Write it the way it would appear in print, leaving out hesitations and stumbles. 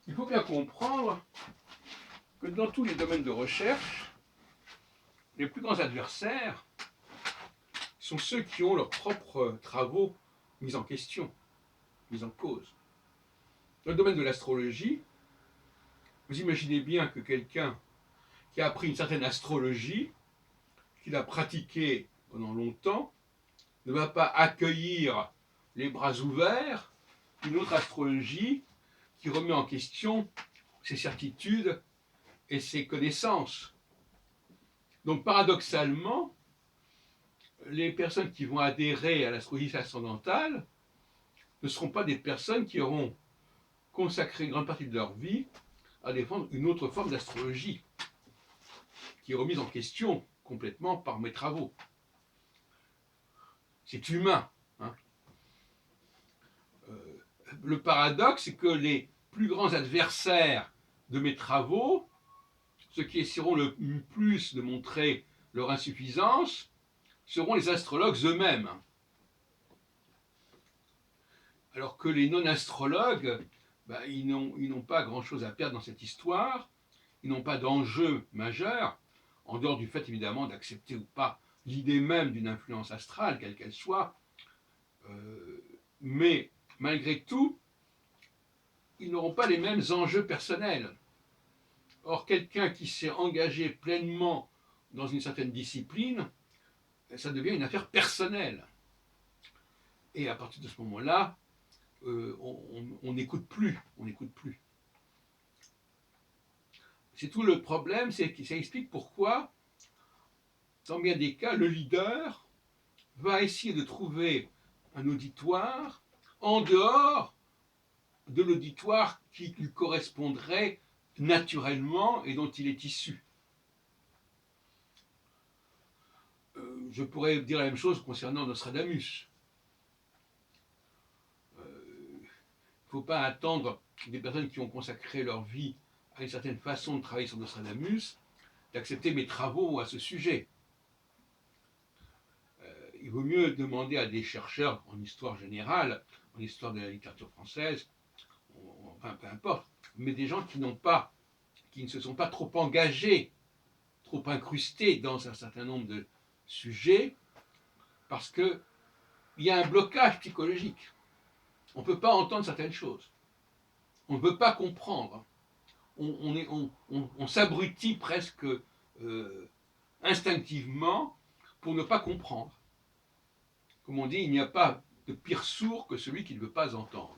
Il faut bien comprendre que dans tous les domaines de recherche, les plus grands adversaires sont ceux qui ont leurs propres travaux mis en question, mis en cause. Dans le domaine de l'astrologie, vous imaginez bien que quelqu'un qui a appris une certaine astrologie, qu'il a pratiquée pendant longtemps, ne va pas accueillir les bras ouverts une autre astrologie qui remet en question ses certitudes et ses connaissances. Donc paradoxalement, les personnes qui vont adhérer à l'astrologie ascendantale ne seront pas des personnes qui auront consacré une grande partie de leur vie à défendre une autre forme d'astrologie, qui est remise en question complètement par mes travaux. C'est humain. Hein. Le paradoxe, c'est que les plus grands adversaires de mes travaux, ceux qui essaieront le plus de montrer leur insuffisance, seront les astrologues eux-mêmes. Alors que les non-astrologues, ils n'ont pas grand-chose à perdre dans cette histoire, ils n'ont pas d'enjeu majeur, en dehors du fait évidemment d'accepter ou pas l'idée même d'une influence astrale, quelle qu'elle soit, mais malgré tout, ils n'auront pas les mêmes enjeux personnels. Or, quelqu'un qui s'est engagé pleinement dans une certaine discipline, ça devient une affaire personnelle. Et à partir de ce moment-là, on n'écoute plus, C'est tout le problème, c'est que ça explique pourquoi, dans bien des cas, le leader va essayer de trouver un auditoire en dehors de l'auditoire qui lui correspondrait naturellement et dont il est issu. Je pourrais dire la même chose concernant Nostradamus. Il ne faut pas attendre des personnes qui ont consacré leur vie à une certaine façon de travailler sur Nostradamus d'accepter mes travaux à ce sujet. Il vaut mieux demander à des chercheurs en histoire générale, en histoire de la littérature française, enfin peu importe, mais des gens qui ne se sont pas trop engagés, trop incrustés dans un certain nombre de sujets, parce qu'il y a un blocage psychologique. On ne peut pas entendre certaines choses. On ne peut pas comprendre. On s'abrutit presque instinctivement pour ne pas comprendre. Comme on dit, il n'y a pas de pire sourd que celui qui ne veut pas entendre.